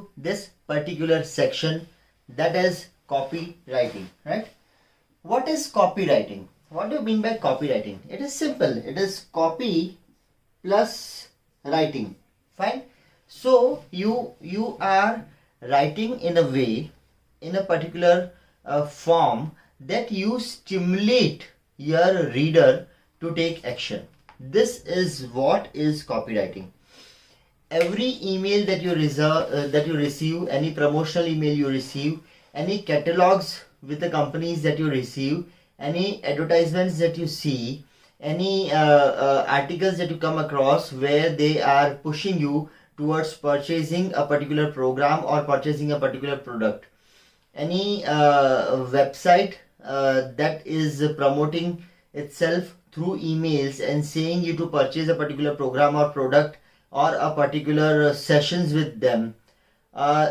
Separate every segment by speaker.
Speaker 1: to this particular section, that is copywriting, right? What is copywriting? What do you mean by copywriting? It is simple. It is copy plus writing. Fine. So you are writing in a way, in a particular form that you stimulate your reader to take action. This is what is copywriting. Every email that you receive, any promotional email you receive, any catalogs with the companies that you receive, any advertisements that you see, any articles that you come across where they are pushing you towards purchasing a particular program or purchasing a particular product, any website that is promoting itself through emails and saying you to purchase a particular program or product or a particular sessions with them.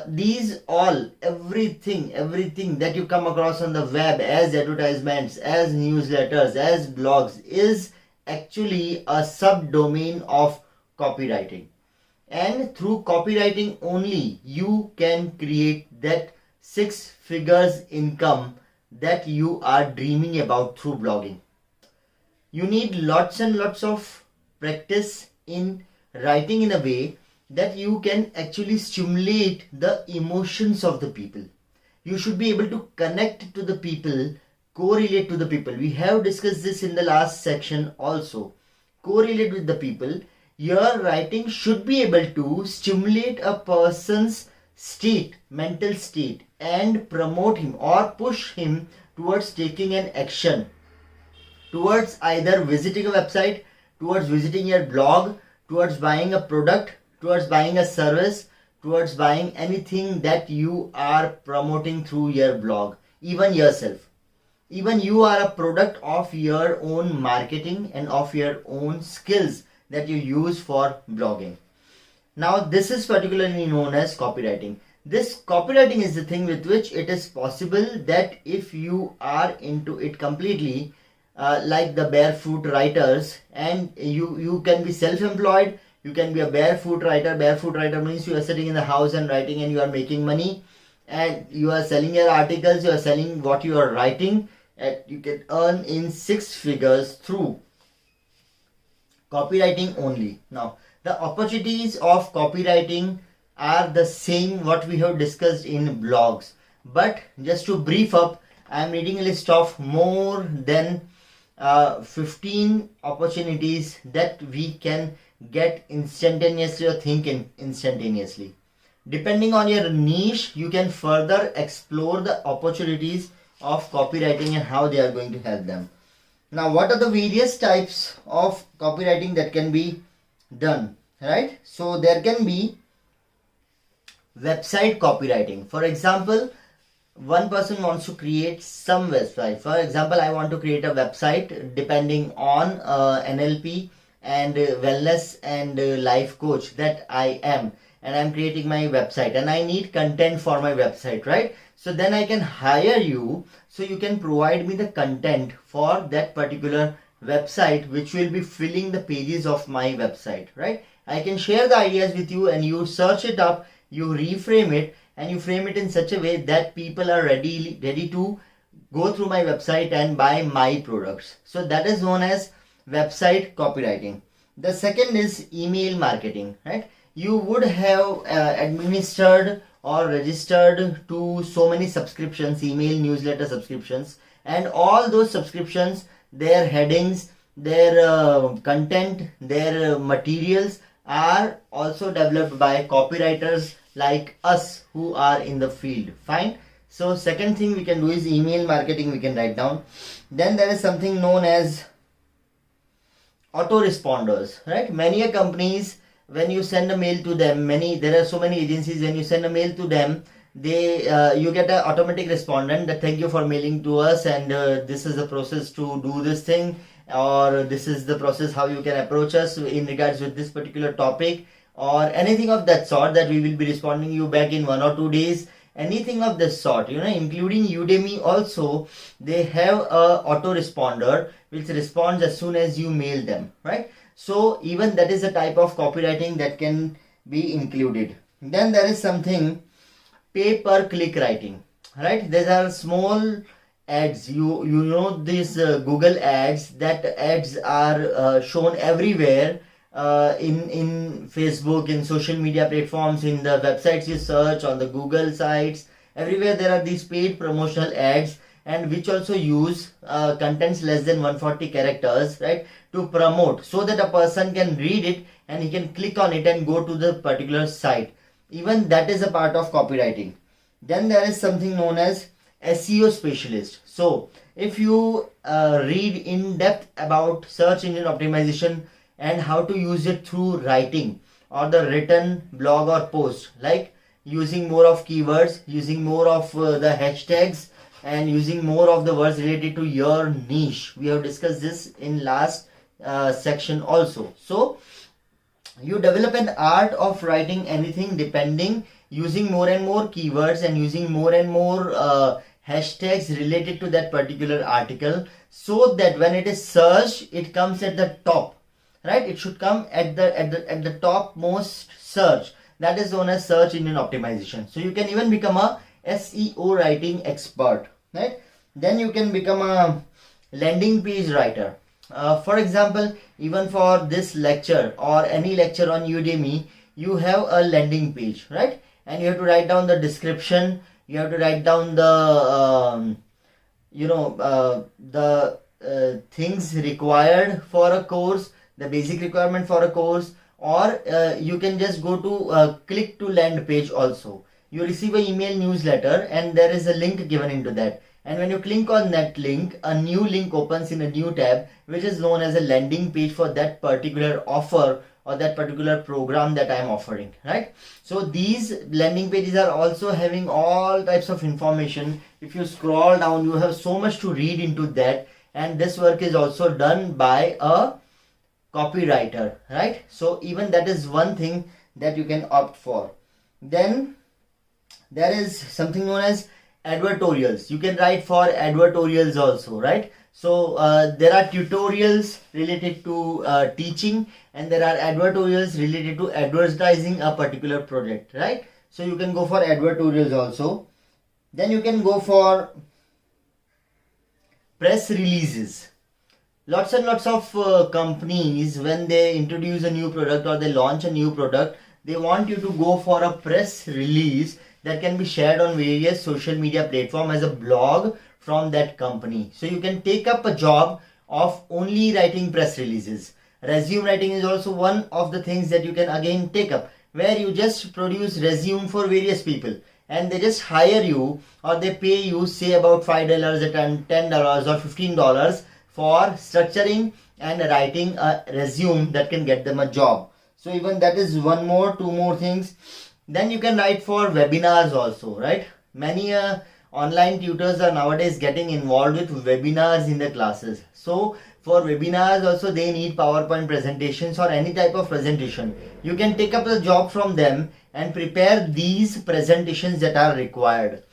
Speaker 1: These all, everything that you come across on the web as advertisements, as newsletters, as blogs is actually a subdomain of copywriting. And through copywriting only you can create that 6 figures income that you are dreaming about through blogging. You need lots and lots of practice in writing in a way that you can actually stimulate the emotions of the people. You should be able to connect to the people, correlate to the people. We have discussed this in the last section also. Correlate with the people. Your writing should be able to stimulate a person's state, mental state, and promote him or push him towards taking an action, towards either visiting a website, towards visiting your blog, towards buying a product, towards buying a service, towards buying anything that you are promoting through your blog, even yourself. Even you are a product of your own marketing and of your own skills that you use for blogging. Now this is particularly known as copywriting. This copywriting is the thing with which it is possible that if you are into it completely, like the barefoot writers, and you can be self-employed, you can be a barefoot writer. Barefoot writer means you are sitting in the house and writing and you are making money and you are selling your articles, you are selling what you are writing, and you can earn in 6 figures through copywriting only. Now the opportunities of copywriting are the same what we have discussed in blogs, but just to brief up, I am reading a list of more than 15 opportunities that we can get instantaneously or think instantaneously. Depending on your niche, you can further explore the opportunities of copywriting and how they are going to help them. Now, what are the various types of copywriting that can be done, right? So there can be website copywriting. For example, one person wants to create some website. For example, I want to create a website depending on NLP and wellness and life coach that I am, and I'm creating my website and I need content for my website, right? So then I can hire you so you can provide me the content for that particular website which will be filling the pages of my website, right? I can share the ideas with you and you search it up, you reframe it, and you frame it in such a way that people are ready to go through my website and buy my products. So that is known as website copywriting. The second is email marketing, right? You would have administered or registered to so many subscriptions, email newsletter subscriptions, and all those subscriptions, their headings, their content, their materials are also developed by copywriters like us who are in the field. Fine. So second thing we can do is email marketing, we can write down. Then there is something known as autoresponders, right? Many companies, when you send a mail to them, there are so many agencies, when you send a mail to them, they you get an automatic respondent that thank you for mailing to us, and this is the process to do this thing, or this is the process how you can approach us in regards with this particular topic, or anything of that sort, that we will be responding you back in 1 or 2 days. Anything of this sort, including Udemy also, they have a autoresponder which responds as soon as you mail them, right? So even that is a type of copywriting that can be included. Then there is something pay per click writing, right? These are small ads. You know these Google ads. That ads are shown everywhere, in Facebook, in social media platforms, in the websites you search, on the Google sites. Everywhere there are these paid promotional ads, and which also use contents less than 140 characters, right, to promote, so that a person can read it and he can click on it and go to the particular site. Even that is a part of copywriting. Then there is something known as SEO specialist. So if you read in depth about search engine optimization and how to use it through writing or the written blog or post, like using more of keywords, using more of the hashtags, and using more of the words related to your niche. We have discussed this in last section also. So you develop an art of writing anything depending, using more and more keywords and using more and more hashtags related to that particular article, so that when it is searched, it comes at the top, right? It should come at the topmost search. That is known as search engine optimization. So you can even become a SEO writing expert, right? Then you can become a landing page writer. For example, even for this lecture or any lecture on Udemy, you have a landing page, right? And you have to write down the description, you have to write down the things required for a course, the basic requirement for a course, or you can just go to click to land page also. You receive an email newsletter and there is a link given into that. And when you click on that link, a new link opens in a new tab, which is known as a landing page for that particular offer or that particular program that I am offering, right? So these landing pages are also having all types of information. If you scroll down, you have so much to read into that. And this work is also done by a copywriter, right? So even that is one thing that you can opt for. Then there is something known as advertorials. You can write for advertorials also, right? So there are tutorials related to teaching, and there are advertorials related to advertising a particular project, right? So you can go for advertorials also. Then you can go for press releases. Lots and lots of companies, when they introduce a new product or they launch a new product, they want you to go for a press release that can be shared on various social media platforms as a blog from that company. So you can take up a job of only writing press releases. Resume writing is also one of the things that you can again take up, where you just produce resume for various people and they just hire you, or they pay you say about $5 a ton, $10 or $15 for structuring and writing a resume that can get them a job. So even that is two more things. Then you can write for webinars also, right? Many online tutors are nowadays getting involved with webinars in the classes. So for webinars also they need PowerPoint presentations or any type of presentation. You can take up the job from them and prepare these presentations that are required.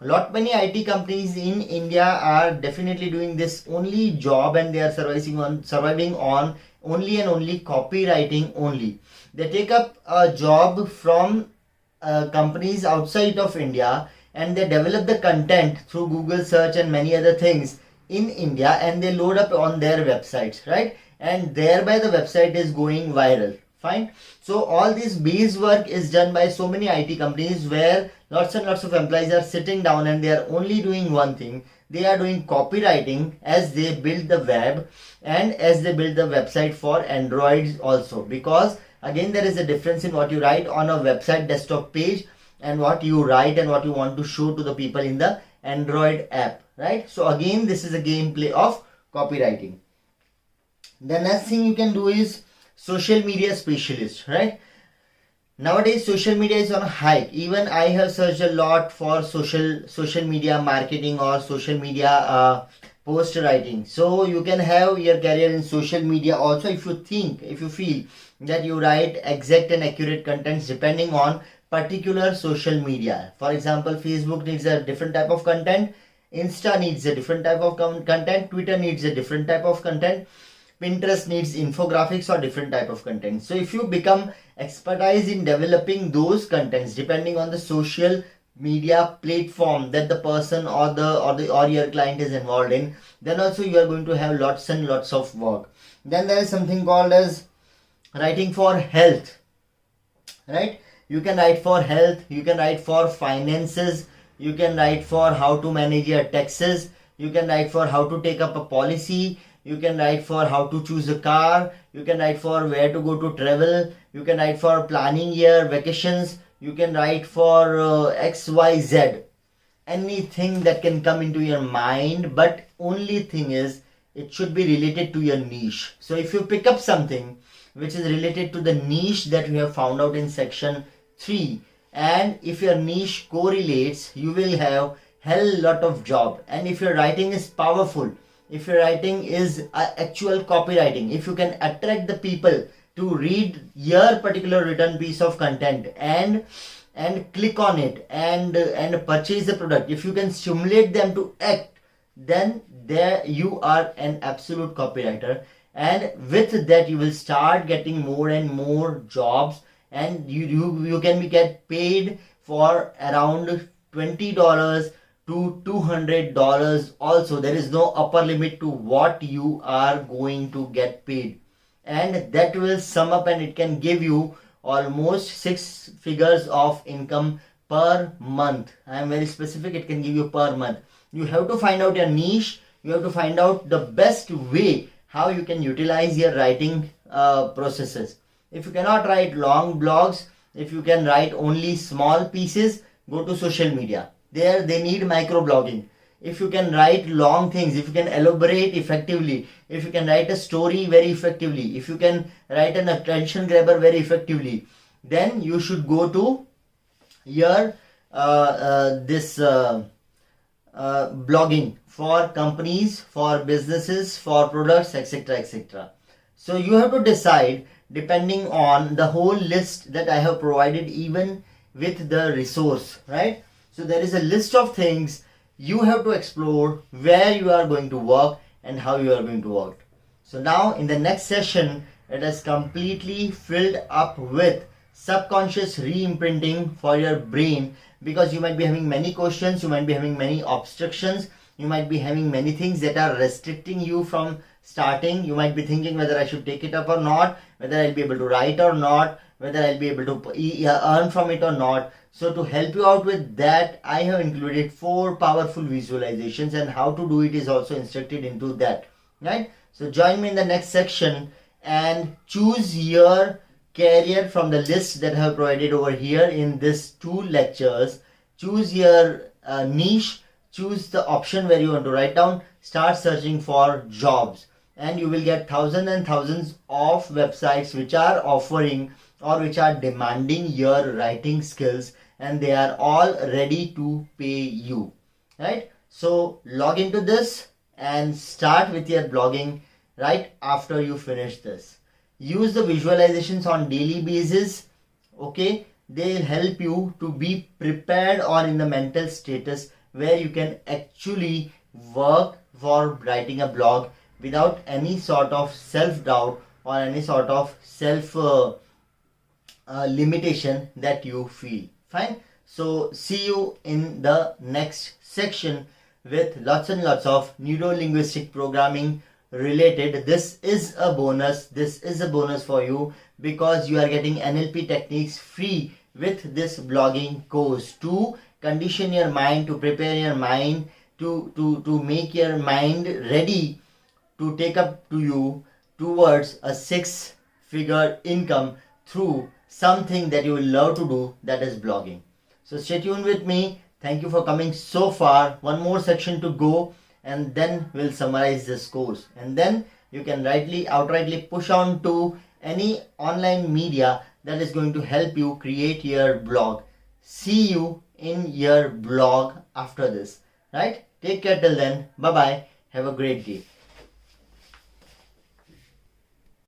Speaker 1: Many IT companies in India are definitely doing this only job, and they are surviving on only and only copywriting only. They take up a job from companies outside of India, and they develop the content through Google search and many other things in India, and they load up on their websites, right? And thereby the website is going viral. Fine. So all this base work is done by so many IT companies, where lots and lots of employees are sitting down and they are only doing one thing. They are doing copywriting as they build the web and as they build the website for Androids also, because again there is a difference in what you write on a website desktop page and what you write and what you want to show to the people in the Android app, right? So again, this is a gameplay of copywriting. The next thing you can do is social media specialist, right? Nowadays social media is on a hike. Even I have searched a lot for social media marketing or social media post writing. So you can have your career in social media also if you feel that you write exact and accurate contents depending on particular social media. For example, Facebook needs a different type of content, Insta needs a different type of content, Twitter needs a different type of content, Pinterest needs infographics or different type of content. So if you become expertise in developing those contents depending on the social media platform that the person or your client is involved in, then also you are going to have lots and lots of work. Then there is something called as writing for health, right? You can write for health, you can write for finances, you can write for how to manage your taxes, you can write for how to take up a policy, you can write for how to choose a car, you can write for where to go to travel, you can write for planning your vacations, you can write for XYZ, anything that can come into your mind, but only thing is it should be related to your niche. So if you pick up something which is related to the niche that we have found out in section 3, and if your niche correlates, you will have hell lot of job. And if your writing is powerful, if your writing is actual copywriting, if you can attract the people to read your particular written piece of content and click on it and purchase the product, if you can stimulate them to act, then there you are an absolute copywriter. And with that you will start getting more and more jobs, and you can get paid for around $20 to $200 also. There is no upper limit to what you are going to get paid, and that will sum up and it can give you almost 6 figures of income per month. I am very specific, it can give you per month. You have to find out your niche, you have to find out the best way how you can utilize your writing processes. If you cannot write long blogs, if you can write only small pieces, go to social media. There they need microblogging. If you can write long things, if you can elaborate effectively, if you can write a story very effectively, if you can write an attention grabber very effectively, then you should go to your blogging for companies, for businesses, for products, etc., etc. So you have to decide depending on the whole list that I have provided, even with the resource, right? So there is a list of things you have to explore where you are going to work and how you are going to work. So now in the next session, it is completely filled up with subconscious re-imprinting for your brain, because you might be having many questions, you might be having many obstructions, you might be having many things that are restricting you from starting. You might be thinking whether I should take it up or not, whether I'll be able to write or not, whether I'll be able to earn from it or not. So to help you out with that, I have included 4 powerful visualizations, and how to do it is also instructed into that, right? So join me in the next section and choose your career from the list that I have provided over here in this 2 lectures. Choose your niche, choose the option where you want to write down, start searching for jobs, and you will get thousands and thousands of websites which are offering or which are demanding your writing skills, and they are all ready to pay you, right? So log into this and start with your blogging right after you finish this. Use the visualizations on daily basis, okay? They'll help you to be prepared or in the mental status where you can actually work for writing a blog without any sort of self-doubt or any sort of self limitation that you feel. Fine. So see you in the next section with lots and lots of neuro-linguistic programming related. This is a bonus. This is a bonus for you because you are getting NLP techniques free with this blogging course to condition your mind, to prepare your mind, to make your mind ready to take up to you towards a 6-figure income through something that you will love to do, that is blogging. So stay tuned with me. Thank you for coming so far. One more section to go, and then we'll summarize this course, and then you can outrightly push on to any online media that is going to help you create your blog. See you in your blog after this, right? Take care till then. Bye bye. Have a great day.